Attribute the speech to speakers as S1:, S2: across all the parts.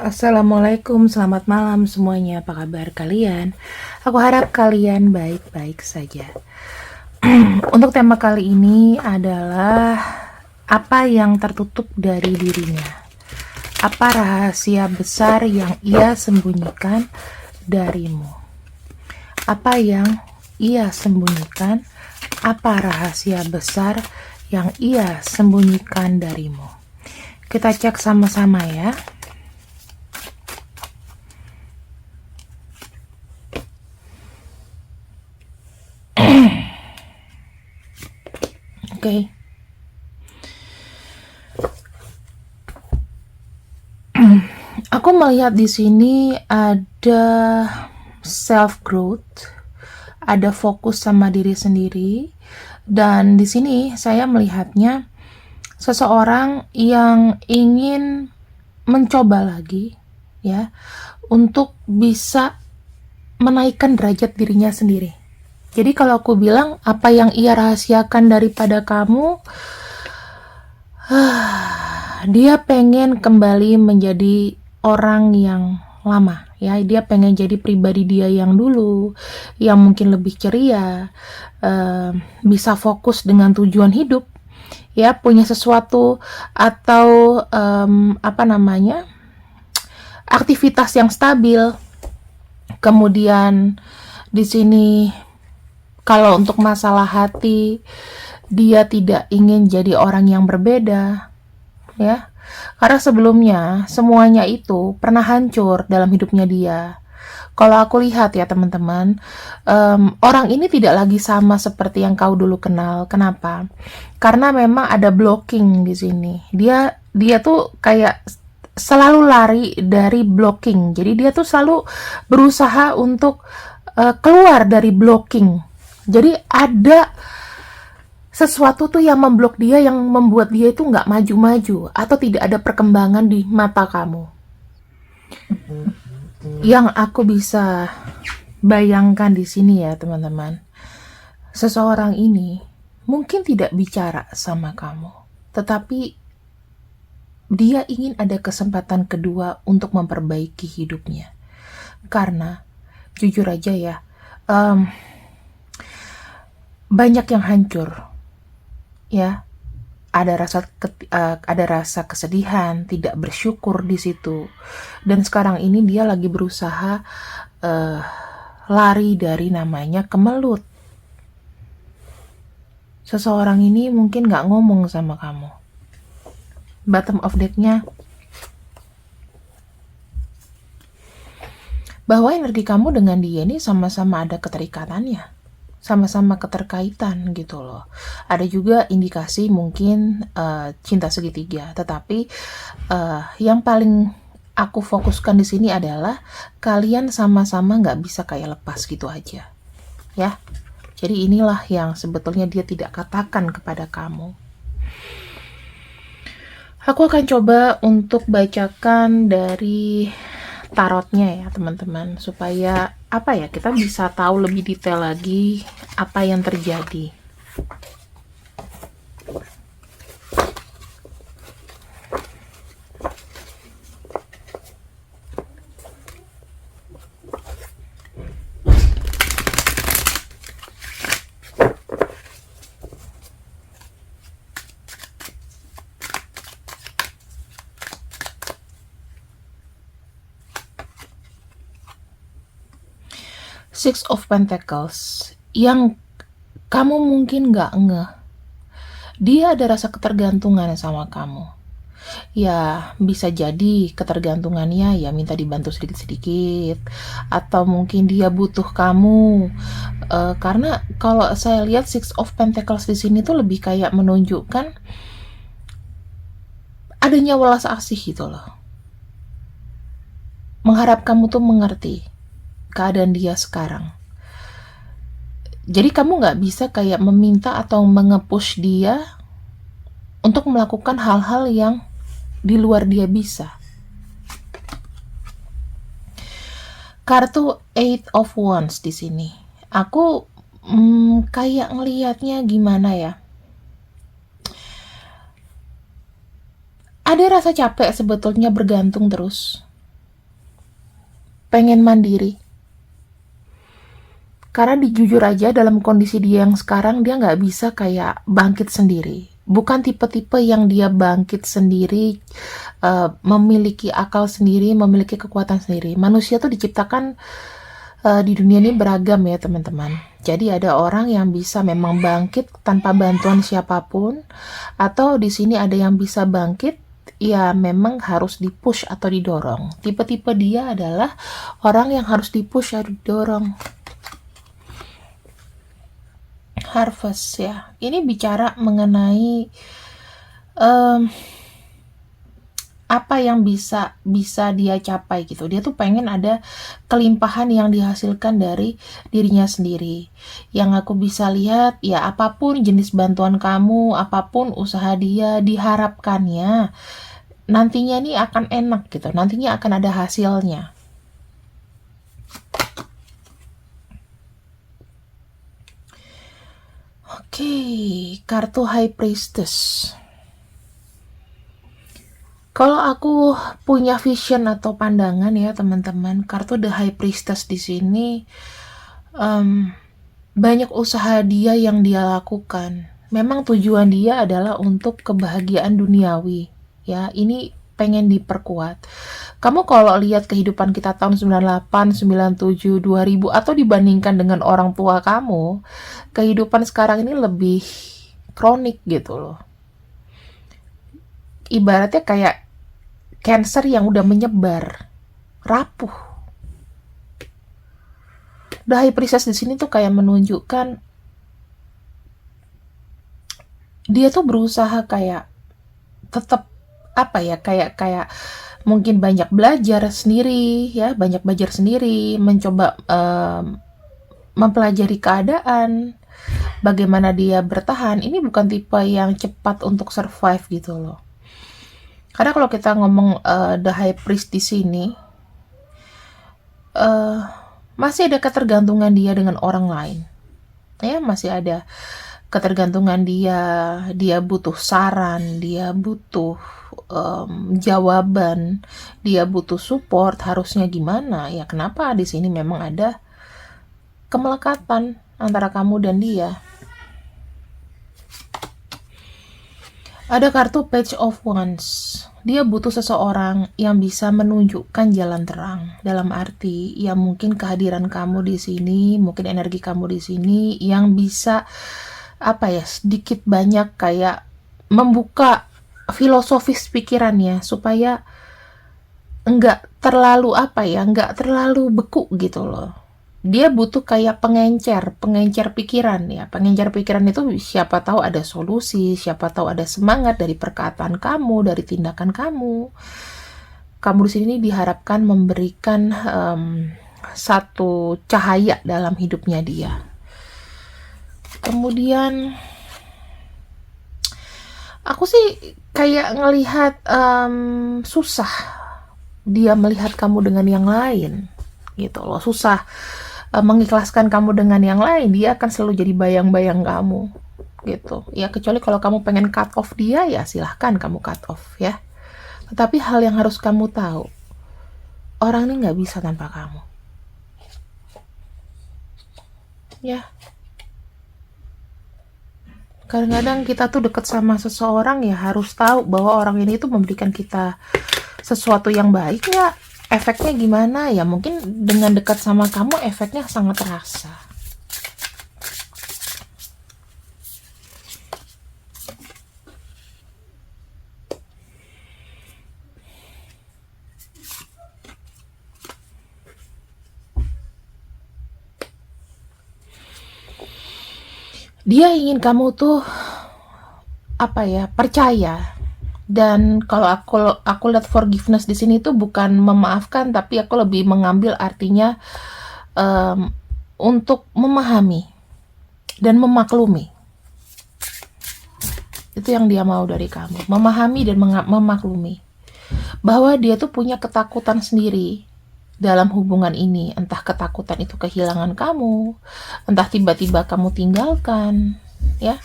S1: Assalamualaikum, selamat malam semuanya. Apa kabar kalian? Aku harap kalian baik-baik saja. Untuk tema kali ini adalah apa yang tertutup dari dirinya. Apa rahasia besar yang ia sembunyikan darimu? Apa yang ia sembunyikan? Apa rahasia besar yang ia sembunyikan darimu? Kita cek sama-sama ya. Oke. Aku melihat di sini ada self growth, ada fokus sama diri sendiri, dan di sini saya melihatnya seseorang yang ingin mencoba lagi ya untuk bisa menaikkan derajat dirinya sendiri. Jadi kalau aku bilang apa yang ia rahasiakan daripada kamu, dia pengen kembali menjadi orang yang lama ya. Dia pengen jadi pribadi dia yang dulu, yang mungkin lebih ceria, bisa fokus dengan tujuan hidup ya, punya sesuatu atau aktivitas yang stabil. Kemudian di sini kalau untuk masalah hati, dia tidak ingin jadi orang yang berbeda, ya. Karena sebelumnya semuanya itu pernah hancur dalam hidupnya dia. Kalau aku lihat ya teman-teman, orang ini tidak lagi sama seperti yang kau dulu kenal. Kenapa? Karena memang ada blocking di sini. Dia tuh kayak selalu lari dari blocking. Jadi dia tuh selalu berusaha untuk keluar dari blocking. Jadi ada sesuatu tuh yang memblok dia, yang membuat dia itu nggak maju-maju atau tidak ada perkembangan di mata kamu. Yang aku bisa bayangkan di sini ya teman-teman, seseorang ini mungkin tidak bicara sama kamu, tetapi dia ingin ada kesempatan kedua untuk memperbaiki hidupnya. Karena jujur aja ya, banyak yang hancur ya, ada rasa kesedihan, tidak bersyukur di situ, dan sekarang ini dia lagi berusaha lari dari namanya kemelut. Seseorang ini mungkin gak ngomong sama kamu. Bottom of deck-nya bahwa energi kamu dengan dia ini sama-sama ada keterikatannya, sama-sama keterkaitan gitu loh. Ada juga indikasi mungkin cinta segitiga, tetapi yang paling aku fokuskan di sini adalah kalian sama-sama nggak bisa kayak lepas gitu aja, ya. Jadi inilah yang sebetulnya dia tidak katakan kepada kamu. Aku akan coba untuk bacakan dari tarotnya ya teman-teman, supaya kita bisa tahu lebih detail lagi apa yang terjadi. Six of Pentacles, yang kamu mungkin gak ngeh, dia ada rasa ketergantungan sama kamu. Ya bisa jadi ketergantungannya ya minta dibantu sedikit-sedikit, atau mungkin dia butuh kamu. Karena kalau saya lihat Six of Pentacles di sini tuh lebih kayak menunjukkan adanya welas asih gitu loh. Mengharap kamu tuh mengerti keadaan dia sekarang. Jadi kamu gak bisa kayak meminta atau mengepush dia untuk melakukan hal-hal yang di luar dia bisa. Kartu Eight of Wands di sini. Aku kayak ngelihatnya gimana ya? Ada rasa capek sebetulnya bergantung terus. pengen mandiri. Karena jujur aja dalam kondisi dia yang sekarang, dia nggak bisa kayak bangkit sendiri. Bukan tipe-tipe yang dia bangkit sendiri, memiliki akal sendiri, memiliki kekuatan sendiri. Manusia tuh diciptakan di dunia ini beragam ya teman-teman. Jadi ada orang yang bisa memang bangkit tanpa bantuan siapapun, atau di sini ada yang bisa bangkit ya memang harus dipush atau didorong. Tipe-tipe dia adalah orang yang harus dipush atau didorong. Harvest ya, ini bicara mengenai apa yang bisa dia capai gitu. Dia tuh pengen ada kelimpahan yang dihasilkan dari dirinya sendiri. Yang aku bisa lihat ya, apapun jenis bantuan kamu, apapun usaha dia, diharapkannya nantinya nih akan enak gitu, nantinya akan ada hasilnya. Oke, kartu High Priestess. Kalau aku punya vision atau pandangan ya teman-teman, kartu The High Priestess di sini banyak usaha dia yang dia lakukan. Memang tujuan dia adalah untuk kebahagiaan duniawi. Ya, ini pengen diperkuat. Kamu kalau lihat kehidupan kita tahun 98, 97, 2000 atau dibandingkan dengan orang tua kamu, kehidupan sekarang ini lebih kronik gitu loh. Ibaratnya kayak cancer yang udah menyebar, rapuh. The High Priestess di sini tuh kayak menunjukkan dia tuh berusaha kayak tetap apa ya, kayak mungkin banyak belajar sendiri ya, mencoba mempelajari keadaan, bagaimana dia bertahan. Ini bukan tipe yang cepat untuk survive gitu loh. Karena kalau kita ngomong The High Priest di sini, masih ada ketergantungan dia dengan orang lain. Ya, masih ada ketergantungan dia butuh saran, dia butuh jawaban, dia butuh support, harusnya gimana? Ya kenapa di sini memang ada kemelekatan antara kamu dan dia. Ada kartu Page of Wands. Dia butuh seseorang yang bisa menunjukkan jalan terang. Dalam arti, ya mungkin kehadiran kamu di sini, mungkin energi kamu di sini yang bisa apa ya, sedikit banyak kayak membuka filosofis pikirannya supaya enggak terlalu enggak terlalu beku gitu loh. Dia butuh kayak pengencer pikiran ya. Pengencer pikiran itu siapa tahu ada solusi, siapa tahu ada semangat dari perkataan kamu, dari tindakan kamu. Kamu di sini diharapkan memberikan satu cahaya dalam hidupnya dia. Kemudian aku sih kayak ngelihat susah dia melihat kamu dengan yang lain gitu loh. Susah mengikhlaskan kamu dengan yang lain. Dia akan selalu jadi bayang-bayang kamu gitu ya, kecuali kalau kamu pengen cut off dia, ya silahkan kamu cut off ya. Tetapi hal yang harus kamu tahu, orang ini nggak bisa tanpa kamu ya. Kadang-kadang kita tuh deket sama seseorang ya harus tahu bahwa orang ini tuh memberikan kita sesuatu yang baik ya. Efeknya gimana ya, mungkin dengan dekat sama kamu efeknya sangat terasa. Dia ingin kamu tuh apa ya, percaya. Dan kalau aku lihat forgiveness di sini tuh bukan memaafkan, tapi aku lebih mengambil artinya untuk memahami dan memaklumi. Itu yang dia mau dari kamu, memahami dan memaklumi bahwa dia tuh punya ketakutan sendiri dalam hubungan ini. Entah ketakutan itu kehilangan kamu, entah tiba-tiba kamu tinggalkan ya.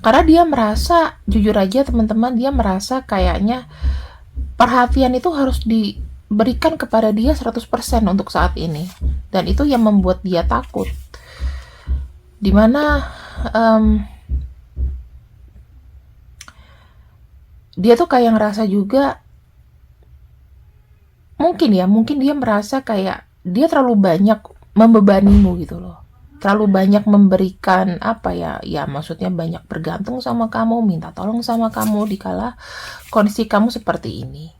S1: Karena dia merasa, jujur aja teman-teman, dia merasa kayaknya perhatian itu harus berikan kepada dia 100% untuk saat ini. Dan itu yang membuat dia takut. Dimana dia tuh kayak ngerasa juga, mungkin dia merasa kayak dia terlalu banyak membebanimu gitu loh. Terlalu banyak memberikan maksudnya banyak bergantung sama kamu, minta tolong sama kamu dikala kondisi kamu seperti ini.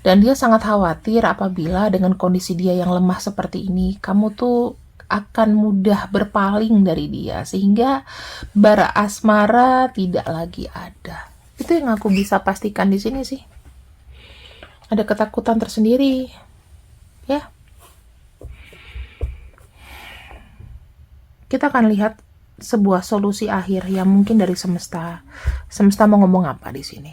S1: Dan dia sangat khawatir apabila dengan kondisi dia yang lemah seperti ini, kamu tuh akan mudah berpaling dari dia, sehingga bara asmara tidak lagi ada. Itu yang aku bisa pastikan di sini sih. Ada ketakutan tersendiri, ya. Kita akan lihat sebuah solusi akhir yang mungkin dari semesta. Semesta mau ngomong apa di sini?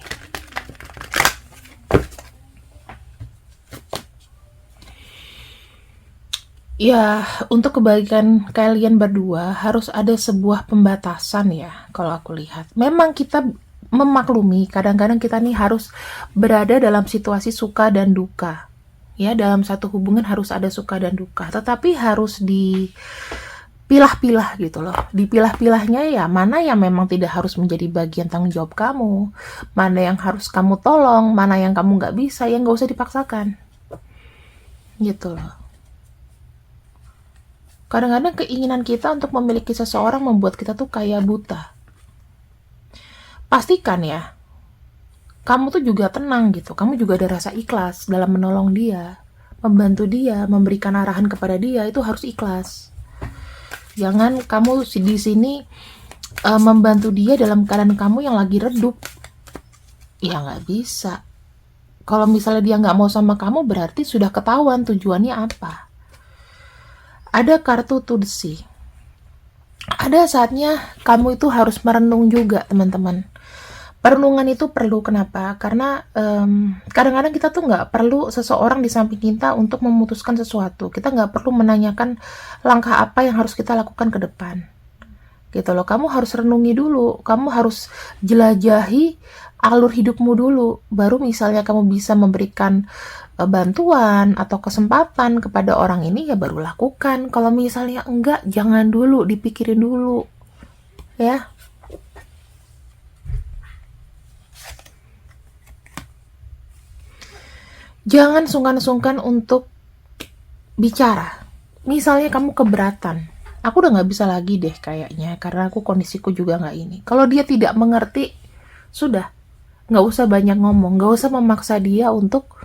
S1: Ya, untuk kebaikan kalian berdua harus ada sebuah pembatasan ya, kalau aku lihat. Memang kita memaklumi, kadang-kadang kita nih harus berada dalam situasi suka dan duka. Ya, dalam satu hubungan harus ada suka dan duka, tetapi harus dipilah-pilah gitu loh. Dipilah-pilahnya ya, mana yang memang tidak harus menjadi bagian tanggung jawab kamu, mana yang harus kamu tolong, mana yang kamu nggak bisa, yang nggak usah dipaksakan. Gitu loh. Kadang-kadang keinginan kita untuk memiliki seseorang membuat kita tuh kayak buta. Pastikan ya, kamu tuh juga tenang gitu. Kamu juga ada rasa ikhlas dalam menolong dia, membantu dia, memberikan arahan kepada dia, itu harus ikhlas. Jangan kamu di sini membantu dia dalam keadaan kamu yang lagi redup. Ya nggak bisa. Kalau misalnya dia nggak mau sama kamu, berarti sudah ketahuan tujuannya apa. Ada kartu Tudsi. Ada saatnya kamu itu harus merenung juga, teman-teman. Perenungan itu perlu, kenapa? Karena kadang-kadang kita tuh nggak perlu seseorang di samping kita untuk memutuskan sesuatu. Kita nggak perlu menanyakan langkah apa yang harus kita lakukan ke depan. Gitu loh, kamu harus renungi dulu. Kamu harus jelajahi alur hidupmu dulu. Baru misalnya kamu bisa memberikan bantuan atau kesempatan kepada orang ini, ya baru lakukan. Kalau misalnya enggak, jangan dulu, dipikirin dulu. Ya. Jangan sungkan-sungkan untuk bicara. Misalnya kamu keberatan, aku udah nggak bisa lagi deh kayaknya, karena aku kondisiku juga nggak ini. Kalau dia tidak mengerti, sudah, nggak usah banyak ngomong, nggak usah memaksa dia untuk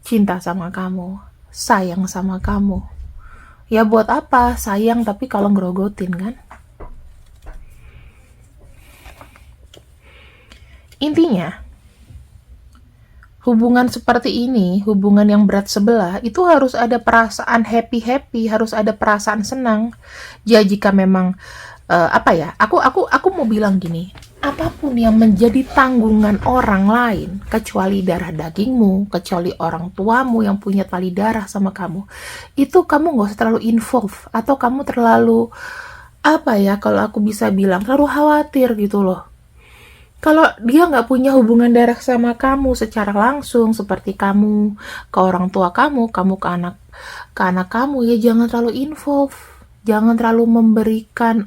S1: cinta sama kamu, sayang sama kamu. Ya buat apa sayang tapi kalau ngerogotin kan? Intinya, hubungan seperti ini, hubungan yang berat sebelah, itu harus ada perasaan happy-happy, harus ada perasaan senang. Ya jika memang aku mau bilang gini, apapun yang menjadi tanggungan orang lain, kecuali darah dagingmu, kecuali orang tuamu yang punya tali darah sama kamu, itu kamu gak usah terlalu involve, atau kamu terlalu, kalau aku bisa bilang, terlalu khawatir gitu loh. Kalau dia gak punya hubungan darah sama kamu secara langsung, seperti kamu ke orang tua kamu ke anak kamu, ya jangan terlalu involve. Jangan terlalu memberikan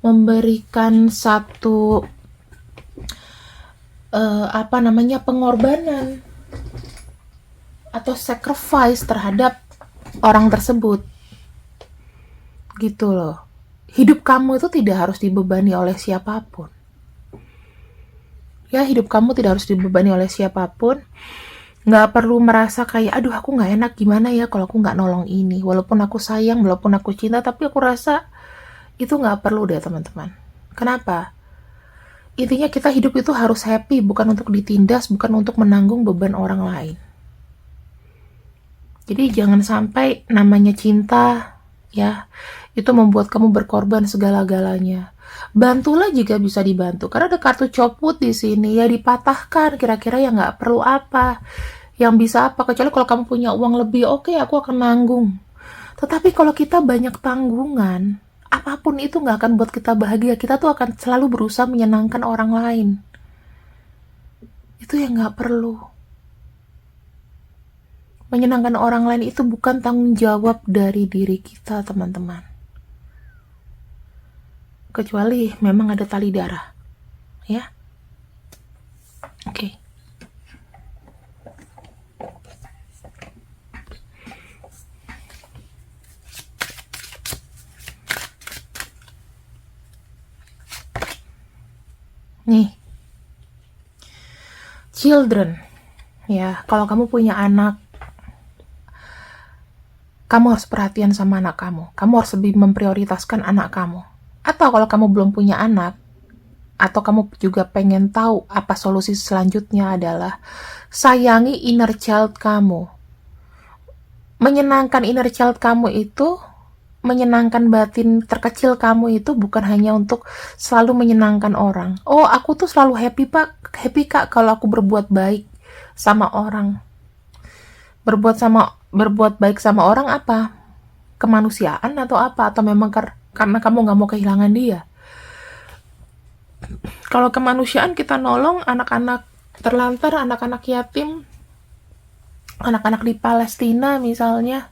S1: memberikan satu pengorbanan atau sacrifice terhadap orang tersebut. Gitu loh. Hidup kamu itu tidak harus dibebani oleh siapapun. Ya, hidup kamu tidak harus dibebani oleh siapapun. Nggak perlu merasa kayak, aduh aku nggak enak gimana ya kalau aku nggak nolong ini. Walaupun aku sayang, walaupun aku cinta, tapi aku rasa itu nggak perlu deh teman-teman. Kenapa? Intinya kita hidup itu harus happy, bukan untuk ditindas, bukan untuk menanggung beban orang lain. Jadi jangan sampai namanya cinta, ya, itu membuat kamu berkorban segala-galanya. Bantulah jika bisa dibantu, karena ada kartu copot di sini, ya dipatahkan. Kira-kira yang nggak perlu apa, yang bisa apa, kecuali kalau kamu punya uang lebih, oke, aku akan nanggung. Tetapi kalau kita banyak tanggungan, apapun itu nggak akan buat kita bahagia. Kita tuh akan selalu berusaha menyenangkan orang lain. Itu yang nggak perlu. Menyenangkan orang lain itu bukan tanggung jawab dari diri kita, teman-teman. Kecuali memang ada tali darah, ya. Oke. Nih, children, ya, kalau kamu punya anak, kamu harus perhatian sama anak kamu. Kamu harus lebih memprioritaskan anak kamu. Atau kalau kamu belum punya anak, atau kamu juga pengen tahu apa solusi selanjutnya adalah sayangi inner child kamu. Menyenangkan inner child kamu itu, menyenangkan batin terkecil kamu itu bukan hanya untuk selalu menyenangkan orang. Oh, aku tuh selalu happy kak kalau aku berbuat baik sama orang. Berbuat baik sama orang apa? Kemanusiaan atau apa? Atau memang karena kamu nggak mau kehilangan dia? Kalau kemanusiaan, kita nolong anak-anak terlantar, anak-anak yatim, anak-anak di Palestina misalnya.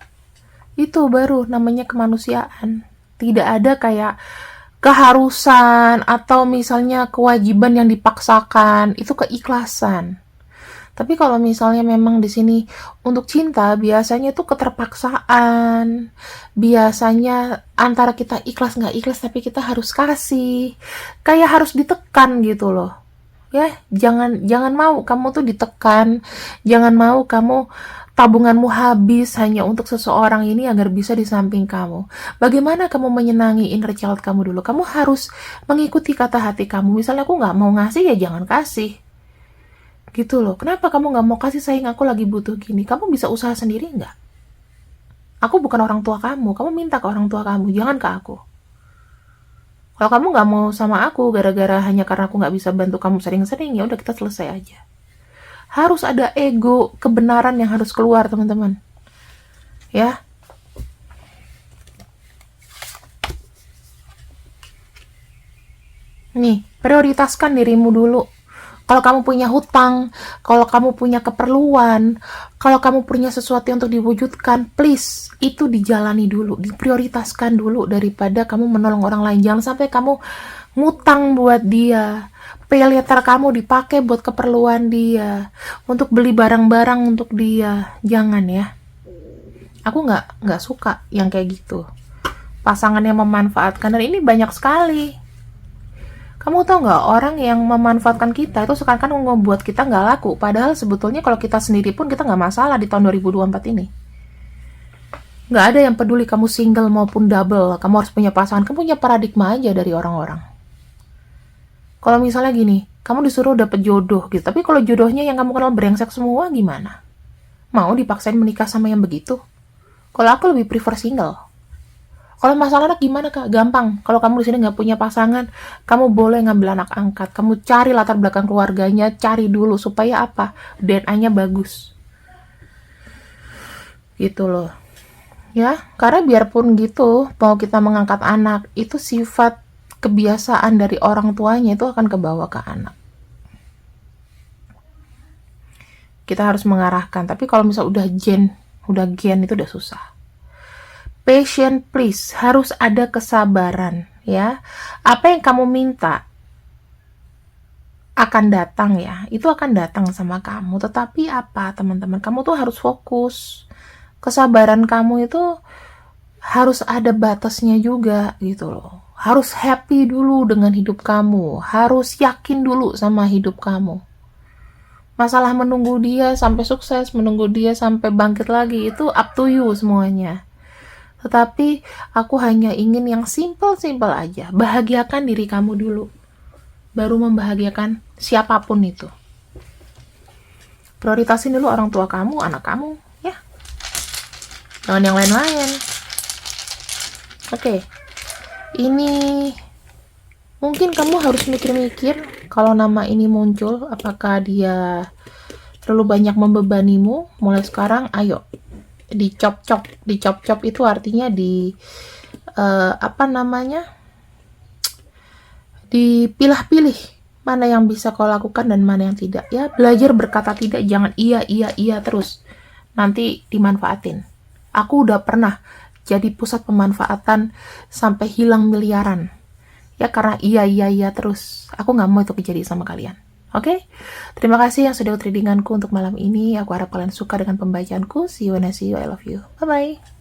S1: Itu baru namanya kemanusiaan. Tidak ada kayak keharusan atau misalnya kewajiban yang dipaksakan. Itu keikhlasan. Tapi kalau misalnya memang di sini untuk cinta, biasanya itu keterpaksaan. Biasanya antara kita ikhlas nggak ikhlas, tapi kita harus kasih. Kayak harus ditekan gitu loh. Ya, jangan mau kamu tuh ditekan. Jangan mau kamu tabunganmu habis hanya untuk seseorang ini agar bisa di samping kamu. Bagaimana kamu menyenangi inner child kamu dulu? Kamu harus mengikuti kata hati kamu. Misalnya aku nggak mau ngasih, ya jangan kasih. Gitu loh. Kenapa kamu nggak mau kasih, sayang aku lagi butuh gini? Kamu bisa usaha sendiri nggak? Aku bukan orang tua kamu. Kamu minta ke orang tua kamu, jangan ke aku. Kalau kamu nggak mau sama aku gara-gara hanya karena aku nggak bisa bantu kamu sering-sering, ya udah kita selesai aja. Harus ada ego, kebenaran yang harus keluar, teman-teman. Ya. Nih, prioritaskan dirimu dulu. Kalau kamu punya hutang, kalau kamu punya keperluan, kalau kamu punya sesuatu untuk diwujudkan, please, itu dijalani dulu, diprioritaskan dulu daripada kamu menolong orang lain. Jangan sampai kamu ngutang buat dia, pay later kamu dipakai buat keperluan dia, untuk beli barang-barang untuk dia. Jangan ya. Aku nggak suka yang kayak gitu. Pasangan yang memanfaatkan, dan ini banyak sekali. Kamu tau nggak, orang yang memanfaatkan kita itu sekarang kan membuat kita nggak laku. Padahal sebetulnya kalau kita sendiri pun kita nggak masalah di tahun 2024 ini. Nggak ada yang peduli kamu single maupun double. Kamu harus punya pasangan. Kamu punya paradigma aja dari orang-orang. Kalau misalnya gini, kamu disuruh dapet jodoh gitu. Tapi kalau jodohnya yang kamu kenal brengsek semua, gimana? Mau dipaksain menikah sama yang begitu? Kalau aku lebih prefer single. Kalau masalah anak gimana kak? Gampang. Kalau kamu di sini nggak punya pasangan, kamu boleh ngambil anak angkat. Kamu cari latar belakang keluarganya, cari dulu supaya apa? DNA-nya bagus. Gitu loh. Ya, karena biarpun gitu, mau kita mengangkat anak, itu sifat kebiasaan dari orang tuanya itu akan kebawa ke anak. Kita harus mengarahkan. Tapi kalau misal udah gen itu udah susah. Patient please, harus ada kesabaran ya. Apa yang kamu minta akan datang ya, itu akan datang sama kamu. Tetapi apa teman-teman, kamu tuh harus fokus. Kesabaran kamu itu harus ada batasnya juga gitu loh. Harus happy dulu dengan hidup kamu, harus yakin dulu sama hidup kamu. Masalah menunggu dia sampai sukses, menunggu dia sampai bangkit lagi, itu up to you semuanya. Tetapi aku hanya ingin yang simple-simple aja. Bahagiakan diri kamu dulu, baru membahagiakan siapapun itu. Prioritasin dulu orang tua kamu, anak kamu, ya. Jangan yang lain-lain. Oke. Ini mungkin kamu harus mikir-mikir kalau nama ini muncul, apakah dia terlalu banyak membebanimu. Mulai sekarang, ayo dicop-cop itu artinya dipilah-pilih mana yang bisa kau lakukan dan mana yang tidak ya. Belajar berkata tidak, jangan iya terus. nanti dimanfaatin. Aku udah pernah jadi pusat pemanfaatan sampai hilang miliaran. Ya karena iya terus. Aku nggak mau itu kejadian sama kalian. Oke? Terima kasih yang sudah tradinganku untuk malam ini. Aku harap kalian suka dengan pembacaanku. See you when I see you. I love you. Bye-bye.